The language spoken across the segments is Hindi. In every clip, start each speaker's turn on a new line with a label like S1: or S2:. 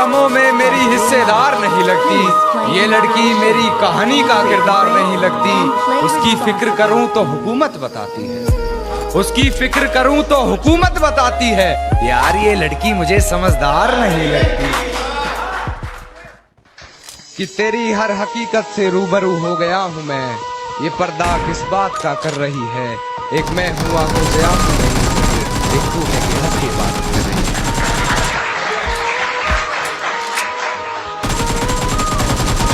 S1: गमों में मेरी हिस्सेदार नहीं लगती, ये लड़की मेरी कहानी का किरदार नहीं लगती। उसकी फिक्र करूं तो हुकूमत बताती है, उसकी फिक्र करूं तो हुकूमत बताती है। यार ये लड़की मुझे समझदार नहीं लगती। कि तेरी हर हकीकत से रूबरू हो गया हूं मैं, ये पर्दा किस बात का कर रही है। एक मैं हुआ हो गया हूं नहीं, एक तू है कि हंस के बात कर रही है।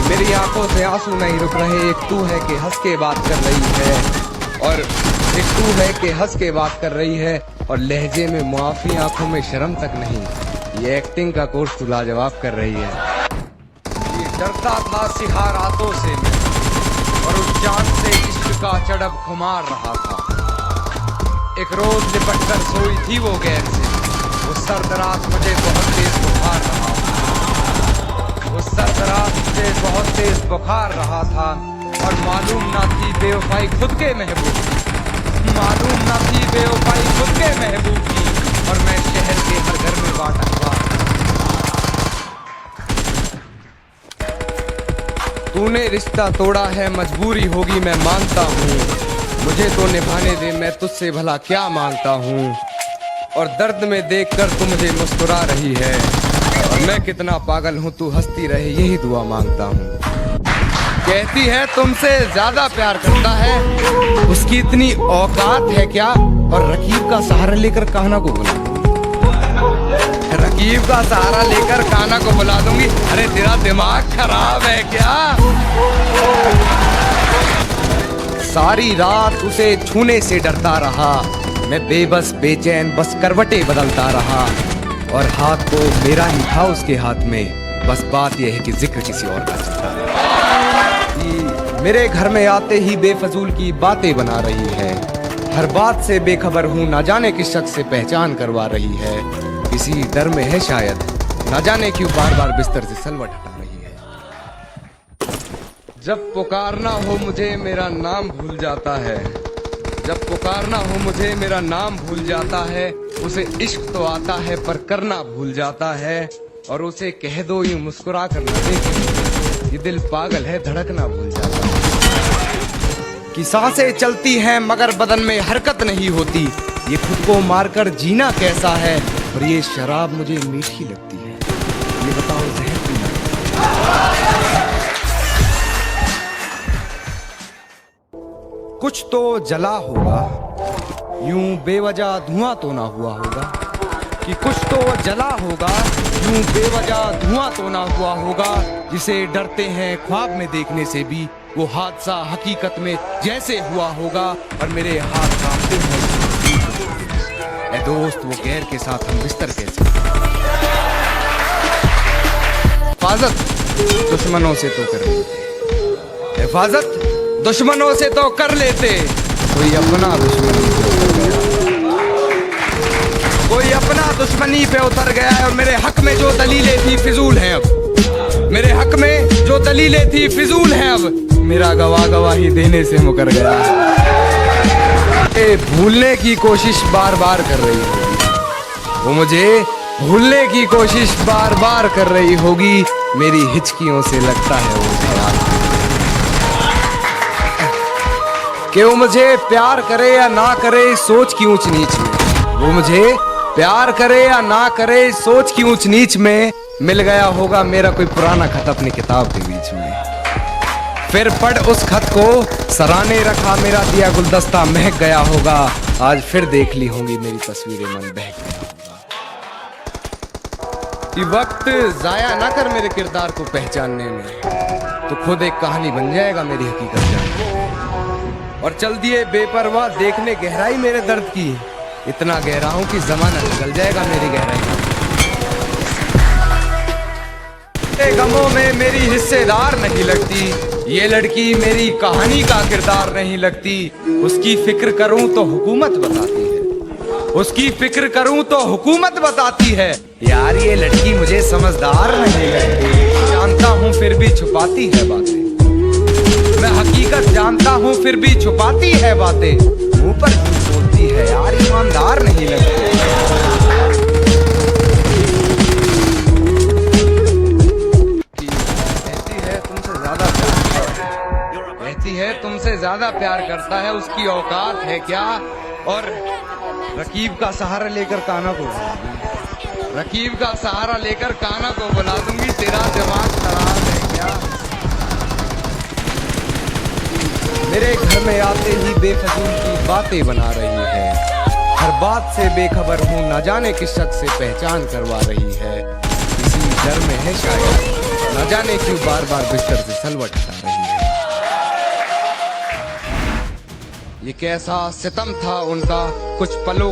S1: मेरी आंखों से आंसू नहीं रुक रहे, एक तू है कि हंस के बात कर रही है। और एक तू है कि हंस के बात कर रही है। और लहजे में मुआफी, आंखों में शर्म तक नहीं, ये एक्टिंग का कोर्स तू लाजवाब कर रही है। ये डरता था सिहा रातों से मैं, और उस जान से इश्क का चढ़ब खुमार रहा था। एक रोज लिपट कर सोई थी वो गैर से, वो सर्द रात मुझे बहुत तेज बुखार रहा था। उस सर्द रात मुझे बहुत तेज बुखार रहा था। और मालूम ना थी बेवफाई खुद के महबूब की, मालूम ना थी बेवफाई खुद के महबूब की। और मैं शहर के हर घर में बाट अखबार। तूने रिश्ता तोड़ा है, मजबूरी होगी मैं मानता हूँ। मुझे तो निभाने दे, मैं तुझसे भला क्या मांगता हूँ। और दर्द में देखकर तू मुझे मुस्कुरा रही है, और मैं कितना पागल हूँ तू हंसती रहे, यही दुआ मांगता हूँ। कहती है तुमसे ज्यादा प्यार करता है, उसकी इतनी औकात है क्या। और रकीब का सहारा लेकर कान्हा को बुला, रकीब का सहारा लेकर कान्हा को बुला दूंगी। अरे तेरा दिमाग खराब है क्या। सारी रात उसे छूने से डरता रहा मैं, बेबस बेचैन बस करवटें बदलता रहा। और हाथ तो मेरा ही था उसके हाथ में, बस बात यह है कि जिक्र किसी और का चलता। मेरे घर में आते ही बेफजूल की बातें बना रही है, हर बात से बेखबर हूँ, ना जाने किस शख्स से पहचान करवा रही है। किसी डर में है शायद, ना जाने क्यों बार बार बिस्तर से सलवट हटा रही है। जब पुकारना हो मुझे मेरा नाम भूल जाता है, जब पुकारना हो मुझे मेरा नाम भूल जाता है। उसे इश्क तो आता है पर करना भूल जाता है। और उसे कह दो यूं मुस्कुरा कर न देखे, ये दिल पागल है धड़कना भूल जाता है। कि सांसें चलती हैं मगर बदन में हरकत नहीं होती, ये खुद को मारकर जीना कैसा है। और ये शराब मुझे मीठी लगती है, ये बताओ जहर पीना। कुछ तो जला होगा, यूं बेवजह धुआं तो ना हुआ होगा। कि कुछ तो जला होगा, यूं बेवजह धुआं तो ना हुआ होगा। जिसे डरते हैं ख्वाब में देखने से भी, वो हादसा हकीकत में जैसे हुआ होगा। और मेरे हाथ कांपते हैं ऐ दोस्त, वो गैर के साथ हम बिस्तर कैसे। हिफाजत दुश्मनों से तो कर लेते, हिफाजत दुश्मनों से तो कर लेते, कोई अपना दुश्मनी पे उतर गया, कोई अपना दुश्मनी पे उतर गया है। और मेरे हक में जो दलीलें थी फिजूल हैं अब, मेरे हक में जो दलीलें थी फिजूल हैं अब। मेरा गवाह गवाही देने से मुकर गया। भूलने की कोशिश बार बार कर रही होगी, वो मुझे भूलने की कोशिश बार बार कर रही होगी। मेरी हिचकियों से लगता है वो ख्याल कि वो मुझे प्यार करे या ना करे, सोच की ऊंच नीच में। वो मुझे प्यार करे या ना करे, सोच की ऊंच नीच में। मिल गया होगा मेरा कोई पुराना खत अपनी किताब के बीच में, फिर पढ़ उस खत को सराहने रखा मेरा दिया गुलदस्ता महक गया होगा। आज फिर देख ली होंगी मेरी तस्वीरें, मन बहक गया होगा। कि वक्त जाया ना कर मेरे किरदार को पहचानने में, तो खुद एक कहानी बन जाएगा मेरी हकीकत जानने। और चल दिए बेपरवाह देखने गहराई मेरे दर्द की, इतना गहरा हूं कि जमाना निकल जाएगा मेरी गहराई। गमों में मेरी हिस्सेदार नहीं लगती, ये लड़की मेरी कहानी का किरदार नहीं लगती। उसकी फिक्र करूं तो हुकूमत बताती है, उसकी फिक्र करूं तो हुकूमत बताती है। यार ये लड़की मुझे समझदार नहीं लगती, जानता हूं फिर भी छुपाती है बातें। मैं हकीकत जानता हूं फिर भी छुपाती है बातें, मुंह पर झूठ बोलती है। यार ईमानदार नहीं लगती। ज्यादा प्यार करता है, उसकी औकात है क्या। और रकीब का सहारा लेकर काना को रकीब का सहारा लेकर काना को बुला दूंगी, तेरा दिमाग खराब है क्या। मेरे घर में आते ही बेफजूल की बातें बना रही है, हर बात से बेखबर हूँ, न जाने किस शख्स से पहचान करवा रही है। इसी डर में है शायद, न जाने क्यों बार बार बिस्तर से सलवट हटा रही है। ये कैसा सितम था उनका, कुछ पलों